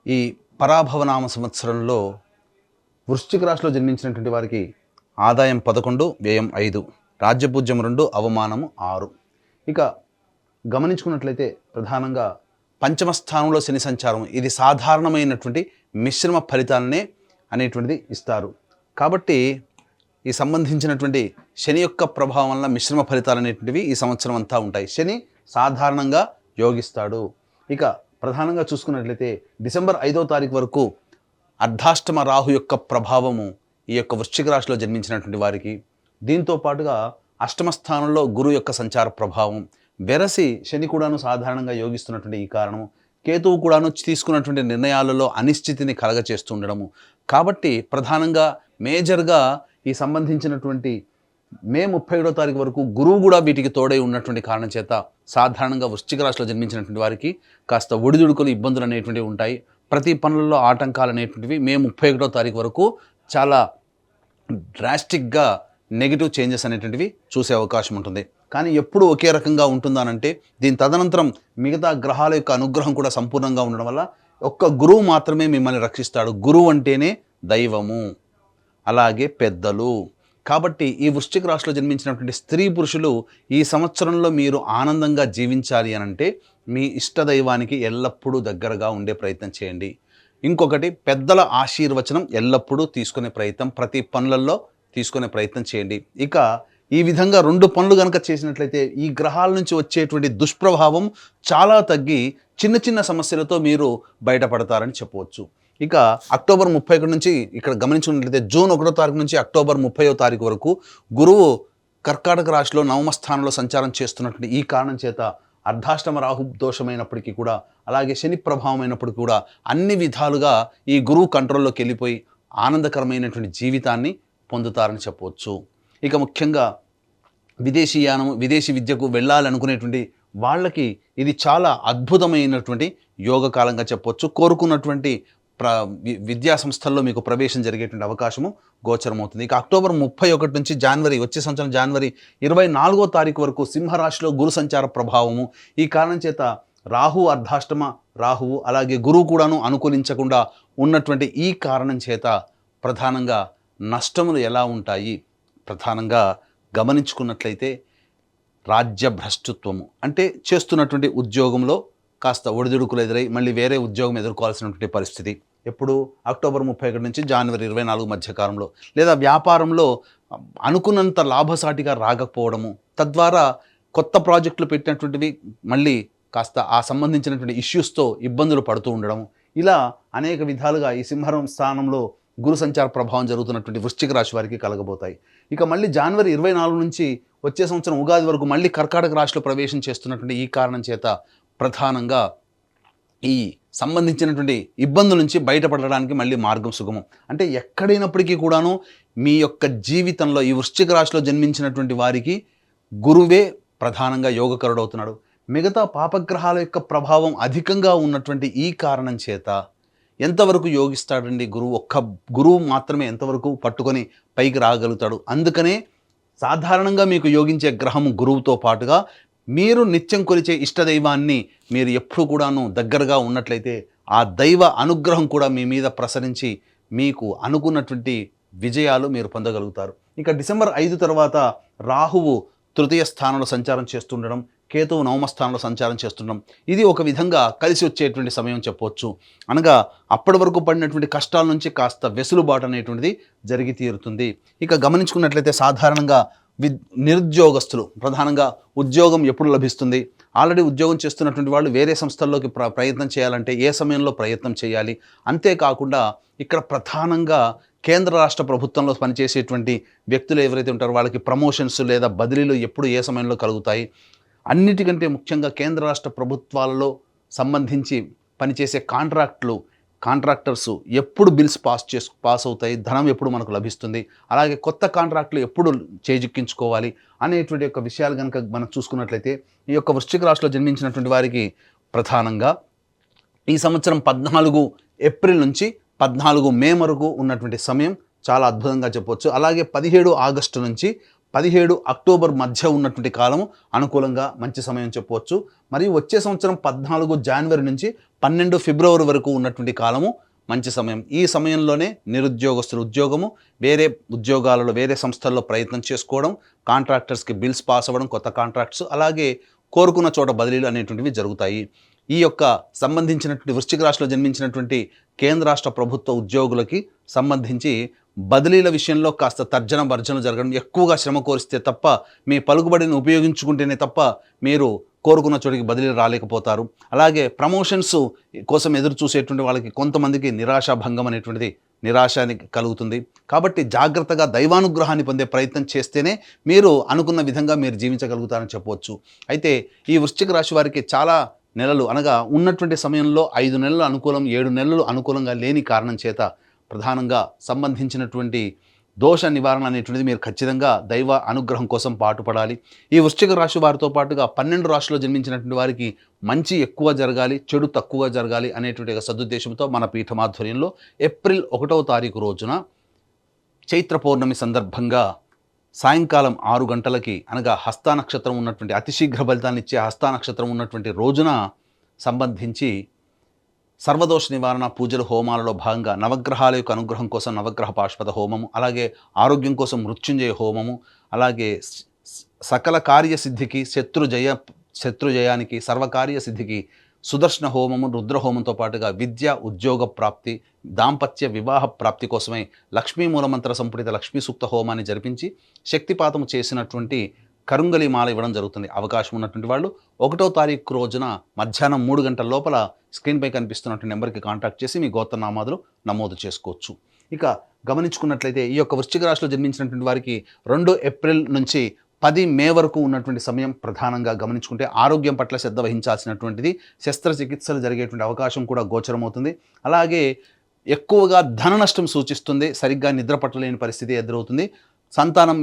ఈ పరాభవనామ సంవత్సరంలో వృశ్చిక రాశిలో జన్మించినటువంటి వారికి ఆదాయం 11, వ్యయం 5, రాజ్యపూజ్యం 2, అవమానము 6. ఇక గమనించుకున్నట్లయితే ప్రధానంగా పంచమ స్థానంలో శని సంచారం, ఇది సాధారణమైనటువంటి మిశ్రమ ఫలితాలనే అనేటువంటిది ఇస్తారు. కాబట్టి ఈ సంబంధించినటువంటి శని యొక్క ప్రభావం వల్ల మిశ్రమ ఫలితాలు అనేటువంటివి ఈ సంవత్సరం అంతా ఉంటాయి. శని సాధారణంగా యోగిస్తాడు. ఇక ప్రధానంగా చూసుకున్నట్లయితే డిసెంబర్ 5వ తారీఖు వరకు అర్ధాష్టమ రాహు యొక్క ప్రభావము ఈ యొక్క వృశ్చిక రాశిలో జన్మించినటువంటి వారికి, దీంతో పాటుగా అష్టమ స్థానంలో గురు యొక్క సంచార ప్రభావం, వెరసి శని కూడాను సాధారణంగా యోగిస్తున్నటువంటి ఈ కారణము, కేతువు కూడాను తీసుకున్నటువంటి నిర్ణయాలలో అనిశ్చితిని కలగచేస్తుండడము. కాబట్టి ప్రధానంగా మేజర్గా ఈ సంబంధించినటువంటి మే 31వ తారీఖు వరకు గురువు కూడా వీటికి తోడై ఉన్నటువంటి కారణం చేత సాధారణంగా వృశ్చిక రాశిలో జన్మించినటువంటి వారికి కాస్త ఒడిదుడుకులు, ఇబ్బందులు అనేటువంటివి ఉంటాయి. ప్రతి పనులలో ఆటంకాలు అనేటువంటివి మే 31వ తారీఖు వరకు చాలా డ్రాస్టిక్గా నెగిటివ్ చేంజెస్ అనేటువంటివి చూసే అవకాశం ఉంటుంది. కానీ ఎప్పుడు ఒకే రకంగా ఉంటుందానంటే దీని తదనంతరం మిగతా గ్రహాల యొక్క అనుగ్రహం కూడా సంపూర్ణంగా ఉండడం వల్ల ఒక్క గురువు మాత్రమే మిమ్మల్ని రక్షిస్తాడు. గురువు అంటేనే దైవము, అలాగే పెద్దలు. కాబట్టి ఈ వృశ్చిక రాశిలో జన్మించినటువంటి స్త్రీ పురుషులు ఈ సంవత్సరంలో మీరు ఆనందంగా జీవించాలి అనంటే మీ ఇష్టదైవానికి ఎల్లప్పుడూ దగ్గరగా ఉండే ప్రయత్నం చేయండి. ఇంకొకటి, పెద్దల ఆశీర్వచనం ఎల్లప్పుడూ తీసుకునే ప్రయత్నం, ప్రతి పనులలో తీసుకునే ప్రయత్నం చేయండి. ఇక ఈ విధంగా 2 పనులు కనుక చేసినట్లయితే ఈ గ్రహాల నుంచి వచ్చేటువంటి దుష్ప్రభావం చాలా తగ్గి చిన్న చిన్న సమస్యలతో మీరు బయటపడతారని చెప్పవచ్చు. ఇక అక్టోబర్ 31 నుంచి ఇక్కడ గమనించుకున్నట్లయితే జూన్ 1వ తారీఖు నుంచి అక్టోబర్ 30వ తారీఖు వరకు గురువు కర్కాటక రాశిలో నవమ స్థానంలో సంచారం చేస్తున్నటువంటి ఈ కారణం చేత అర్ధాష్టమ రాహు దోషమైనప్పటికీ కూడా, అలాగే శని ప్రభావం అయినప్పటికీ కూడా అన్ని విధాలుగా ఈ గురువు కంట్రోల్లోకి వెళ్ళిపోయి ఆనందకరమైనటువంటి జీవితాన్ని పొందుతారని చెప్పవచ్చు. ఇక ముఖ్యంగా విదేశీయానం, విదేశీ విద్యకు వెళ్ళాలనుకునేటువంటి వాళ్ళకి ఇది చాలా అద్భుతమైనటువంటి యోగకాలంగా చెప్పవచ్చు. కోరుకున్నటువంటి విద్యా సంస్థల్లో మీకు ప్రవేశం జరిగేటువంటి అవకాశము గోచరమవుతుంది. ఇక అక్టోబర్ 31 నుంచి వచ్చే సంవత్సరం జనవరి 24వ తారీఖు వరకు సింహరాశిలో గురు సంచార ప్రభావము, ఈ కారణం చేత రాహు అర్ధాష్టమ రాహువు అలాగే గురువు కూడాను అనుకూలించకుండా ఉన్నటువంటి ఈ కారణం చేత ప్రధానంగా నష్టములు ఎలా ఉంటాయి, ప్రధానంగా గమనించుకున్నట్లయితే రాజ్యభ్రష్టత్వము అంటే చేస్తున్నటువంటి ఉద్యోగంలో కాస్త ఒడిదుడుకులు ఎదురై మళ్ళీ వేరే ఉద్యోగం ఎదుర్కోవాల్సినటువంటి పరిస్థితి ఎప్పుడు అక్టోబర్ 31 నుంచి జనవరి 24 మధ్యకాలంలో, లేదా వ్యాపారంలో అనుకున్నంత లాభసాటిగా రాకపోవడము, తద్వారా కొత్త ప్రాజెక్టులు పెట్టినటువంటివి మళ్ళీ కాస్త ఆ సంబంధించినటువంటి ఇష్యూస్తో ఇబ్బందులు పడుతూ ఉండడం, ఇలా అనేక విధాలుగా ఈ సింహం స్థానంలో గురు సంచార ప్రభావం జరుగుతున్నటువంటి వృశ్చిక రాశి వారికి కలగబోతాయి. ఇక మళ్ళీ జనవరి 24 నుంచి వచ్చే సంవత్సరం ఉగాది వరకు మళ్ళీ కర్కాటక రాశిలో ప్రవేశం చేస్తున్నటువంటి ఈ కారణం చేత ప్రధానంగా ఈ సంబంధించినటువంటి ఇబ్బందుల నుంచి బయటపడడానికి మళ్ళీ మార్గం సుగమం. అంటే ఎక్కడైనప్పటికీ కూడాను మీ యొక్క జీవితంలో ఈ వృశ్చిక రాశిలో జన్మించినటువంటి వారికి గురువే ప్రధానంగా యోగకరుడవుతున్నాడు. మిగతా పాపగ్రహాల యొక్క ప్రభావం అధికంగా ఉన్నటువంటి ఈ కారణం చేత ఎంతవరకు యోగిస్తాడండి గురువు? ఒక్క గురువు మాత్రమే ఎంతవరకు పట్టుకొని పైకి రాగలుగుతాడు. అందుకనే సాధారణంగా మీకు యోగించే గ్రహము గురువుతో పాటుగా మీరు నిత్యం కొలిచే ఇష్టదైవాన్ని మీరు ఎప్పుడు కూడాను దగ్గరగా ఉన్నట్లయితే ఆ దైవ అనుగ్రహం కూడా మీ మీద ప్రసరించి మీకు అనుకున్నటువంటి విజయాలు మీరు పొందగలుగుతారు. ఇక డిసెంబర్ 5 తర్వాత రాహువు తృతీయ స్థానంలో సంచారం చేస్తుండడం, కేతువు నవమ స్థానంలో సంచారం చేస్తుండడం, ఇది ఒక విధంగా కలిసి వచ్చేటువంటి సమయం చెప్పవచ్చు. అనగా అప్పటి వరకు పడినటువంటి కష్టాల నుంచి కాస్త వెసులుబాటు అనేటువంటిది జరిగి తీరుతుంది. ఇక గమనించుకున్నట్లయితే సాధారణంగా నిరుద్యోగస్తులు ప్రధానంగా ఉద్యోగం ఎప్పుడు లభిస్తుంది, ఆల్రెడీ ఉద్యోగం చేస్తున్నటువంటి వాళ్ళు వేరే సంస్థల్లోకి ప్రయత్నం చేయాలంటే ఏ సమయంలో ప్రయత్నం చేయాలి, అంతేకాకుండా ఇక్కడ ప్రధానంగా కేంద్ర రాష్ట్ర ప్రభుత్వంలో పనిచేసేటువంటి వ్యక్తులు ఎవరైతే ఉంటారో వాళ్ళకి ప్రమోషన్స్ లేదా బదిలీలు ఎప్పుడు ఏ సమయంలో కలుగుతాయి, అన్నిటికంటే ముఖ్యంగా కేంద్ర రాష్ట్ర ప్రభుత్వాలలో సంబంధించి పనిచేసే కాంట్రాక్టర్స్ ఎప్పుడు బిల్స్ పాస్ అవుతాయి, ధనం ఎప్పుడు మనకు లభిస్తుంది, అలాగే కొత్త కాంట్రాక్టులు ఎప్పుడు చేజిక్కించుకోవాలి అనేటువంటి యొక్క విషయాలు కనుక మనం చూసుకున్నట్లయితే ఈ యొక్క వృశ్చిక రాశిలో జన్మించినటువంటి వారికి ప్రధానంగా ఈ సంవత్సరం 14 ఏప్రిల్ నుంచి 14 మే వరకు ఉన్నటువంటి సమయం చాలా అద్భుతంగా చెప్పవచ్చు. అలాగే 17 ఆగస్టు నుంచి 17 అక్టోబర్ మధ్య ఉన్నటువంటి కాలము అనుకూలంగా మంచి సమయం చెప్పవచ్చు. మరియు వచ్చే సంవత్సరం 14 జనవరి నుంచి 12 ఫిబ్రవరి వరకు ఉన్నటువంటి కాలము మంచి సమయం. ఈ సమయంలోనే నిరుద్యోగస్తులు ఉద్యోగము, వేరే ఉద్యోగాలలో వేరే సంస్థల్లో ప్రయత్నం చేసుకోవడం, కాంట్రాక్టర్స్కి బిల్స్ పాస్ అవ్వడం, కొత్త కాంట్రాక్ట్స్, అలాగే కోరుకున్న చోట బదిలీలు అనేటువంటివి జరుగుతాయి. ఈ యొక్క సంబంధించినటువంటి వృశ్చిక రాశిలో జన్మించినటువంటి కేంద్ర రాష్ట్ర ప్రభుత్వ ఉద్యోగులకి సంబంధించి బదిలీల విషయంలో కాస్త తర్జన భర్జన జరగడం, ఎక్కువగా శ్రమ కోరిస్తే తప్ప, మీ పలుకుబడిని ఉపయోగించుకుంటేనే తప్ప మీరు కోరుకున్న చోటికి బదిలీలు రాలేకపోతారు. అలాగే ప్రమోషన్స్ కోసం ఎదురు చూసేటువంటి వాళ్ళకి కొంతమందికి నిరాశాభంగం అనేటువంటిది నిరాశాని కలుగుతుంది. కాబట్టి జాగ్రత్తగా దైవానుగ్రహాన్ని పొందే ప్రయత్నం చేస్తేనే మీరు అనుకున్న విధంగా మీరు జీవించగలుగుతారని చెప్పవచ్చు. అయితే ఈ వృశ్చిక రాశి వారికి చాలా నెలలు అనగా ఉన్నటువంటి సమయంలో 5 నెలలు అనుకూలం, 7 నెలలు అనుకూలంగా లేని కారణం చేత ప్రధానంగా సంబంధించినటువంటి దోష నివారణ అనేటువంటిది మీరు ఖచ్చితంగా దైవ అనుగ్రహం కోసం పాటుపడాలి. ఈ వృశ్చిక రాశి వారితో పాటుగా 12 రాశిలో జన్మించినటువంటి వారికి మంచి ఎక్కువ జరగాలి, చెడు తక్కువ జరగాలి అనేటువంటి సదుద్దేశంతో మన పీఠమాధ్వర్యంలో ఏప్రిల్ 1వ తారీఖు రోజున చైత్ర పౌర్ణమి సందర్భంగా సాయంకాలం 6 గంటలకి అనగా హస్త నక్షత్రం ఉన్నటువంటి అతి శీఘ్ర ఫలితాన్ని ఇచ్చే హస్త నక్షత్రం ఉన్నటువంటి రోజున సంబంధించి సర్వదోష నివారణ పూజలు హోమాలలో భాగంగా నవగ్రహాల యొక్క అనుగ్రహం కోసం నవగ్రహ పాశుపత హోమము, అలాగే ఆరోగ్యం కోసం మృత్యుంజయ హోమము, అలాగే సకల కార్యసిద్ధికి శత్రుజయానికి సర్వకార్య సిద్ధికి సుదర్శన హోమము, రుద్రహోమంతో పాటుగా విద్య ఉద్యోగ ప్రాప్తి, దాంపత్య వివాహ ప్రాప్తి కోసమై లక్ష్మీ మూలమంత్ర సంపుటిత లక్ష్మీ సూక్త హోమాన్ని జరిపించి శక్తిపాతము చేసినటువంటి కరుంగలి మాల ఇవ్వడం జరుగుతుంది. అవకాశం ఉన్నటువంటి వాళ్ళు 1వ తారీఖు రోజున మధ్యాహ్నం 3 గంటల లోపల స్క్రీన్పై కనిపిస్తున్నటువంటి నెంబర్కి కాంటాక్ట్ చేసి మీ గోత్రనామాదులు నమోదు చేసుకోవచ్చు. ఇక గమనించుకున్నట్లయితే ఈ యొక్క వృశ్చిక రాశిలో జన్మించినటువంటి వారికి 2 ఏప్రిల్ నుంచి 10 మే వరకు ఉన్నటువంటి సమయం ప్రధానంగా గమనించుకుంటే ఆరోగ్యం పట్ల శ్రద్ధ వహించాల్సినటువంటిది, శస్త్రచికిత్సలు జరిగేటువంటి అవకాశం కూడా గోచరమవుతుంది. అలాగే ఎక్కువగా ధన నష్టం సూచిస్తుంది, సరిగ్గా నిద్ర పట్టలేని పరిస్థితి ఎదురవుతుంది, సంతానం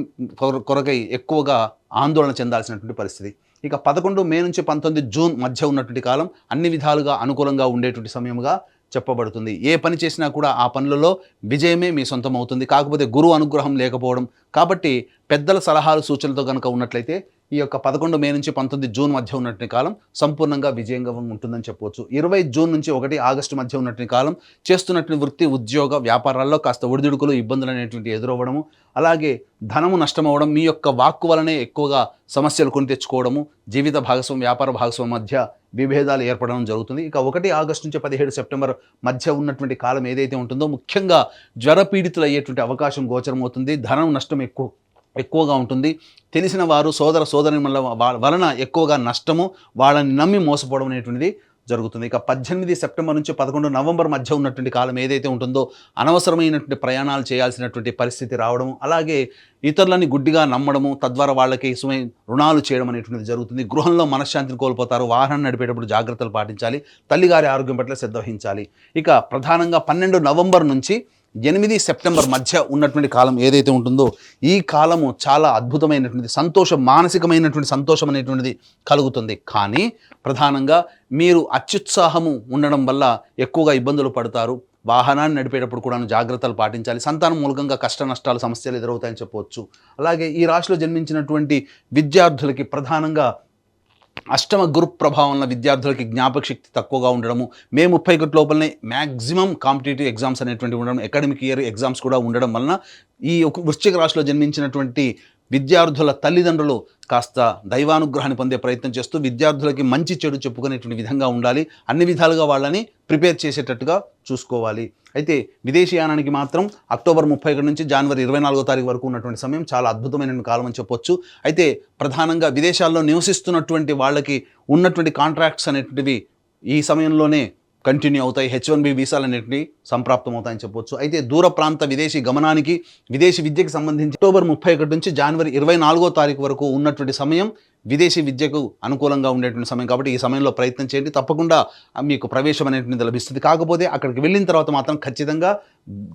కొరకై ఎక్కువగా ఆందోళన చెందాల్సినటువంటి పరిస్థితి. ఇక 11 మే నుంచి 19 జూన్ మధ్య ఉన్నటువంటి కాలం అన్ని విధాలుగా అనుకూలంగా ఉండేటువంటి సమయముగా చెప్పబడుతుంది. ఏ పని చేసినా కూడా ఆ పనులలో విజయమే మీ సొంతం అవుతుంది. కాకపోతే గురువు అనుగ్రహం లేకపోవడం, కాబట్టి పెద్దల సలహాలు సూచనలతో కనుక ఉన్నట్లయితే ఈ యొక్క 11 మే నుంచి 19 జూన్ మధ్య ఉన్నటువంటి కాలం సంపూర్ణంగా విజయంగా ఉంటుందని చెప్పవచ్చు. 20 జూన్ నుంచి 1 ఆగస్టు మధ్య ఉన్నటువంటి కాలం చేస్తున్నటువంటి వృత్తి ఉద్యోగ వ్యాపారాల్లో కాస్త ఒడిదుడుకులు ఇబ్బందులు అనేటువంటి ఎదురవ్వడము, అలాగే ధనము నష్టమవడం, మీ యొక్క వాక్కు వలనే ఎక్కువగా సమస్యలు కొని తెచ్చుకోవడము, జీవిత భాగస్వామి వ్యాపార భాగస్వామి మధ్య విభేదాలు ఏర్పడడం జరుగుతుంది. ఇక 1 ఆగస్టు నుంచి 17 సెప్టెంబర్ మధ్య ఉన్నటువంటి కాలం ఏదైతే ఉంటుందో ముఖ్యంగా జ్వరపీడితులు అయ్యేటువంటి అవకాశం గోచరమవుతుంది. ధనం నష్టం ఎక్కువగా ఉంటుంది. తెలిసిన వారు సోదరుల వలన ఎక్కువగా నష్టము, వాళ్ళని నమ్మి మోసపోవడం అనేటువంటిది జరుగుతుంది. ఇక 18 సెప్టెంబర్ నుంచి 11 నవంబర్ మధ్య ఉన్నటువంటి కాలం ఏదైతే ఉంటుందో అనవసరమైనటువంటి ప్రయాణాలు చేయాల్సినటువంటి పరిస్థితి రావడం, అలాగే ఇతరులని గుడ్డిగా నమ్మడము, తద్వారా వాళ్ళకి రుణాలు చేయడం అనేటువంటిది జరుగుతుంది. గృహంలో మనశ్శాంతిని కోల్పోతారు. వాహనం నడిపేటప్పుడు జాగ్రత్తలు పాటించాలి. తల్లిగారి ఆరోగ్యం పట్ల శ్రద్ధ వహించాలి. ఇక ప్రధానంగా 12 నవంబర్ నుంచి 8 సెప్టెంబర్ మధ్య ఉన్నటువంటి కాలం ఏదైతే ఉంటుందో ఈ కాలము చాలా అద్భుతమైనటువంటి మానసికమైనటువంటి సంతోషం అనేటువంటిది కలుగుతుంది. కానీ ప్రధానంగా మీరు అత్యుత్సాహము ఉండడం వల్ల ఎక్కువగా ఇబ్బందులు పడతారు. వాహనాన్ని నడిపేటప్పుడు కూడా జాగ్రత్తలు పాటించాలి. సంతానం మూలంగా కష్ట నష్టాలు సమస్యలు ఎదురవుతాయని చెప్పవచ్చు. అలాగే ఈ రాశిలో జన్మించినటువంటి విద్యార్థులకి ప్రధానంగా అష్టమ గురు ప్రభావం వల్ల విద్యార్థులకి జ్ఞాపక శక్తి తక్కువగా ఉండడము, మే 31 లోపలనే మ్యాక్సిమం కాంపిటేటివ్ ఎగ్జామ్స్ అనేటువంటి ఉండడం, అకాడమిక్ ఇయర్ ఎగ్జామ్స్ కూడా ఉండడం వలన ఈ వృశ్చిక రాశిలో జన్మించినటువంటి విద్యార్థుల తల్లిదండ్రులు కాస్త దైవానుగ్రహాన్ని పొందే ప్రయత్నం చేస్తూ విద్యార్థులకి మంచి చెడు చెప్పుకునేటువంటి విధంగా ఉండాలి. అన్ని విధాలుగా వాళ్ళని ప్రిపేర్ చేసేటట్టుగా చూసుకోవాలి. అయితే విదేశీయానానికి మాత్రం అక్టోబర్ 31 నుంచి జనవరి 24వ తారీఖు వరకు ఉన్నటువంటి సమయం చాలా అద్భుతమైన కాలం అని చెప్పొచ్చు. అయితే ప్రధానంగా విదేశాల్లో నివసిస్తున్నటువంటి వాళ్ళకి ఉన్నటువంటి కాంట్రాక్ట్స్ అనేటువంటివి ఈ సమయంలోనే కంటిన్యూ అవుతాయి. H1B వీసాలు అనేటివి సంప్రాప్తం అవుతాయని చెప్పొచ్చు. అయితే దూర ప్రాంత విదేశీ గమనానికి, విదేశీ విద్యకు సంబంధించి అక్టోబర్ 31 నుంచి జనవరి 24వ తారీఖు వరకు ఉన్నటువంటి సమయం విదేశీ విద్యకు అనుకూలంగా ఉండేటువంటి సమయం. కాబట్టి ఈ సమయంలో ప్రయత్నం చేయండి. తప్పకుండా మీకు ప్రవేశం అనేటువంటిది లభిస్తుంది. కాకపోతే అక్కడికి వెళ్ళిన తర్వాత మాత్రం ఖచ్చితంగా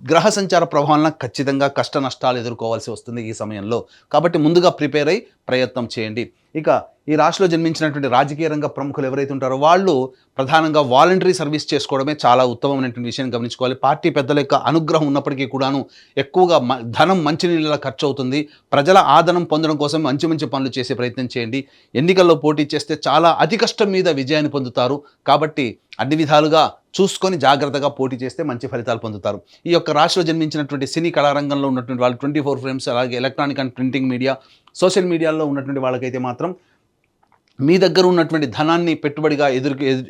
గ్రహ సంచార ప్రభావం ఖచ్చితంగా కష్ట నష్టాలు ఎదుర్కోవాల్సి వస్తుంది ఈ సమయంలో. కాబట్టి ముందుగా ప్రిపేర్ అయ్యి ప్రయత్నం చేయండి. ఇక ఈ రాశిలో జన్మించినటువంటి రాజకీయ రంగ ప్రముఖులు ఎవరైతే ఉంటారో వాళ్ళు ప్రధానంగా వాలంటరీ సర్వీస్ చేసుకోవడమే చాలా ఉత్తమమైనటువంటి విషయం గమనించుకోవాలి. పార్టీ పెద్దల యొక్క అనుగ్రహం ఉన్నప్పటికీ కూడాను ఎక్కువగా ధనం మంచినీళ్ళ ఖర్చు అవుతుంది. ప్రజల ఆదరణ పొందడం కోసం మంచి మంచి పనులు చేసే ప్రయత్నం చేయండి. ఎన్నికల్లో పోటీ చేస్తే చాలా అతి కష్టం మీద విజయాన్ని పొందుతారు. కాబట్టి అన్ని విధాలుగా చూసుకొని జాగ్రత్తగా పోటీ చేస్తే మంచి ఫలితాలు పొందుతారు. ఈ యొక్క రాశిలో జన్మించినటువంటి సినీ కళారంగంలో ఉన్నటువంటి వాళ్ళు 24 ఫ్రేమ్స్, అలాగే electronic and printing media, social మీడియాలో ఉన్నటువంటి వాళ్ళకైతే మాత్రం మీ దగ్గర ఉన్నటువంటి ధనాన్ని పెట్టుబడిగా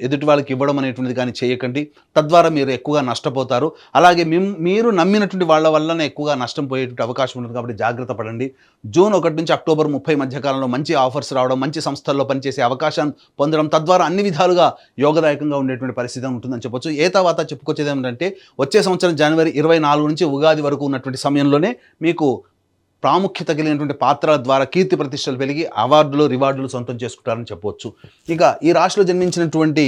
ఎదుటి వాళ్ళకి ఇవ్వడం అనేటువంటిది కానీ చేయకండి. తద్వారా మీరు ఎక్కువగా నష్టపోతారు. అలాగే మీరు నమ్మినటువంటి వాళ్ళ వల్లనే ఎక్కువగా నష్టం పోయేటువంటి అవకాశం ఉంటుంది. కాబట్టి జాగ్రత్త పడండి. జూన్ 1 నుంచి అక్టోబర్ 30 మధ్యకాలంలో మంచి ఆఫర్స్ రావడం, మంచి సంస్థల్లో పనిచేసే అవకాశాన్ని పొందడం, తద్వారా అన్ని విధాలుగా యోగదాయకంగా ఉండేటువంటి పరిస్థితి ఉంటుందని చెప్పొచ్చు. తర్వాత చెప్పుకొచ్చేది ఏమిటంటే వచ్చే సంవత్సరం జనవరి 24 నుంచి ఉగాది వరకు ఉన్నటువంటి సమయంలోనే మీకు ప్రాముఖ్యత కలిగినటువంటి పాత్రల ద్వారా కీర్తి ప్రతిష్టలు పెరిగి అవార్డులు, రివార్డులు సొంతం చేసుకుంటారని చెప్పవచ్చు. ఇక ఈ రాశిలో జన్మించినటువంటి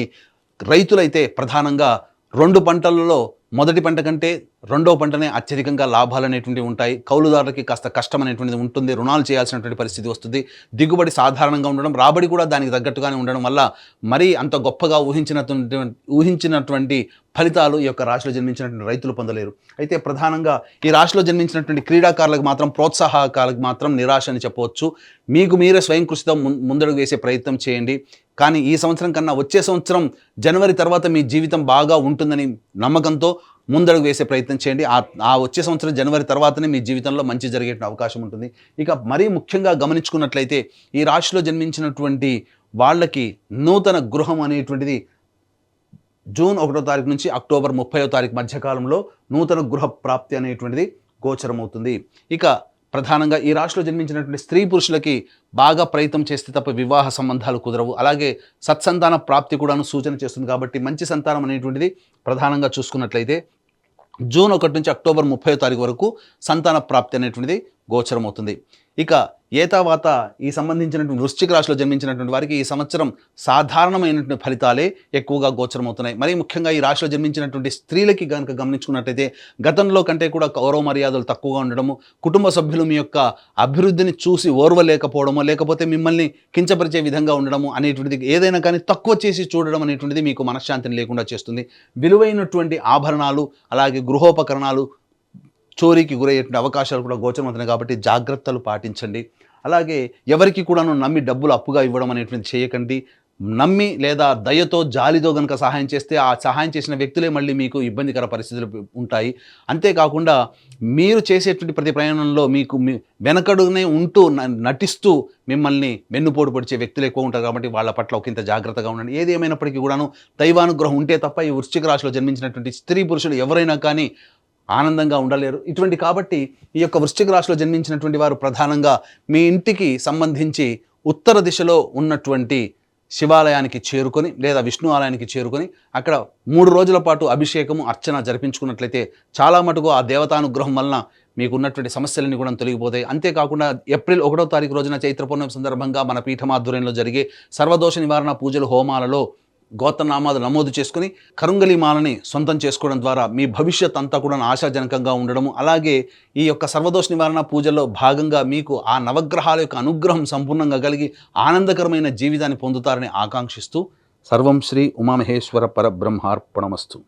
రైతులైతే ప్రధానంగా 2 పంటలలో మొదటి పంట కంటే రెండవ పంటనే అత్యధికంగా లాభాలు అనేటువంటివి ఉంటాయి. కౌలుదారులకి కాస్త కష్టం అనేటువంటిది ఉంటుంది. రుణాలు చేయాల్సినటువంటి పరిస్థితి వస్తుంది. దిగుబడి సాధారణంగా ఉండడం, రాబడి కూడా దానికి తగ్గట్టుగానే ఉండడం వల్ల మరీ అంత గొప్పగా ఊహించినటువంటి ఫలితాలు ఈ యొక్క రాశిలో జన్మించినటువంటి రైతులు పొందలేరు. అయితే ప్రధానంగా ఈ రాశిలో జన్మించినటువంటి క్రీడాకారులకు మాత్రం, ప్రోత్సాహకాలకు మాత్రం నిరాశ అని చెప్పవచ్చు. మీకు మీరే స్వయం కృషితో ముందడుగు వేసే ప్రయత్నం చేయండి. కానీ ఈ సంవత్సరం కన్నా వచ్చే సంవత్సరం జనవరి తర్వాత మీ జీవితం బాగా ఉంటుందని నమ్మకంతో ముందడుగు వేసే ప్రయత్నం చేయండి. ఆ వచ్చే సంవత్సరం జనవరి తర్వాతనే మీ జీవితంలో మంచి జరిగే అవకాశం ఉంటుంది. ఇక మరీ ముఖ్యంగా గమనించుకున్నట్లయితే ఈ రాశిలో జన్మించినటువంటి వాళ్ళకి నూతన గృహం అనేటువంటిది జూన్ 1వ తారీఖు నుంచి అక్టోబర్ 30వ తారీఖు మధ్యకాలంలో నూతన గృహ ప్రాప్తి అనేటువంటిది గోచరమవుతుంది. ఇక ప్రధానంగా ఈ రాశిలో జన్మించినటువంటి స్త్రీ పురుషులకి బాగా ప్రయత్నం చేస్తే తప్ప వివాహ సంబంధాలు కుదరవు. అలాగే సత్సంతాన ప్రాప్తి కూడాను సూచన చేస్తుంది. కాబట్టి మంచి సంతానం అనేటువంటిది ప్రధానంగా చూసుకున్నట్లయితే జూన్ 1 నుంచి అక్టోబర్ 30వ తారీఖు వరకు సంతాన ప్రాప్తి అనేటువంటిది గోచరమవుతుంది. ఇక తర్వాత ఈ సంబంధించినటువంటి వృశ్చిక రాశిలో జన్మించినటువంటి వారికి ఈ సంవత్సరం సాధారణమైనటువంటి ఫలితాలే ఎక్కువగా గోచరమవుతున్నాయి. మరి ముఖ్యంగా ఈ రాశిలో జన్మించినటువంటి స్త్రీలకి కనుక గమనించుకున్నట్టయితే గతంలో కంటే కూడా గౌరవ మర్యాదలు తక్కువగా ఉండడము, కుటుంబ సభ్యులు మీ యొక్క అభివృద్ధిని చూసి ఓర్వలేకపోవడము, లేకపోతే మిమ్మల్ని కించపరిచే విధంగా ఉండడము అనేటువంటిది, ఏదైనా కానీ తక్కువ చేసి చూడడం అనేటువంటిది మీకు మనశ్శాంతిని లేకుండా చేస్తుంది. విలువైనటువంటి ఆభరణాలు, అలాగే గృహోపకరణాలు చోరీకి గురయ్యేటువంటి అవకాశాలు కూడా గోచరమవుతున్నాయి. కాబట్టి జాగ్రత్తలు పాటించండి. అలాగే ఎవరికి కూడాను నమ్మి డబ్బులు అప్పుగా ఇవ్వడం అనేటువంటి చేయకండి. నమ్మి లేదా దయతో, జాలితో కనుక సహాయం చేస్తే ఆ సహాయం చేసిన వ్యక్తులే మళ్ళీ మీకు ఇబ్బందికర పరిస్థితులు ఉంటాయి. అంతేకాకుండా మీరు చేసేటువంటి ప్రతి ప్రయాణంలో మీకు వెనకడునే ఉంటూ నటిస్తూ మిమ్మల్ని వెన్నుపోటు పొడిచే వ్యక్తులు ఎక్కువ ఉంటారు. కాబట్టి వాళ్ళ పట్ల ఒకంత జాగ్రత్తగా ఉండండి. ఏది ఏమైనప్పటికీ కూడాను దైవానుగ్రహం ఉంటే తప్ప ఈ వృశ్చిక రాశిలో జన్మించినటువంటి స్త్రీ పురుషులు ఎవరైనా కానీ ఆనందంగా ఉండలేరు. కాబట్టి ఈ యొక్క వృశ్చిక రాశిలో జన్మించినటువంటి వారు ప్రధానంగా మీ ఇంటికి సంబంధించి ఉత్తర దిశలో ఉన్నటువంటి శివాలయానికి చేరుకొని లేదా విష్ణు ఆలయానికి చేరుకొని అక్కడ 3 రోజుల పాటు అభిషేకము, అర్చన జరిపించుకున్నట్లయితే చాలా మటుకు ఆ దేవతానుగ్రహం వలన మీకు ఉన్నటువంటి సమస్యలన్నీ కూడా తొలగిపోతాయి. అంతేకాకుండా ఏప్రిల్ 1వ తారీఖు రోజున చైత్ర పౌర్ణమి సందర్భంగా మన పీఠమాధ్వర్యంలో జరిగే సర్వదోష నివారణ పూజలు, హోమాలలో గోత్రనామాలు నమోదు చేసుకుని కరుంగలి మాలని సొంతం చేసుకోవడం ద్వారా మీ భవిష్యత్ అంతా కూడా ఆశాజనకంగా ఉండడము, అలాగే ఈ యొక్క సర్వదోష నివారణ పూజల్లో భాగంగా మీకు ఆ నవగ్రహాల యొక్క అనుగ్రహం సంపూర్ణంగా కలిగి ఆనందకరమైన జీవితాన్ని పొందుతారని ఆకాంక్షిస్తూ సర్వం శ్రీ ఉమామహేశ్వర పరబ్రహ్మార్పణమస్తు.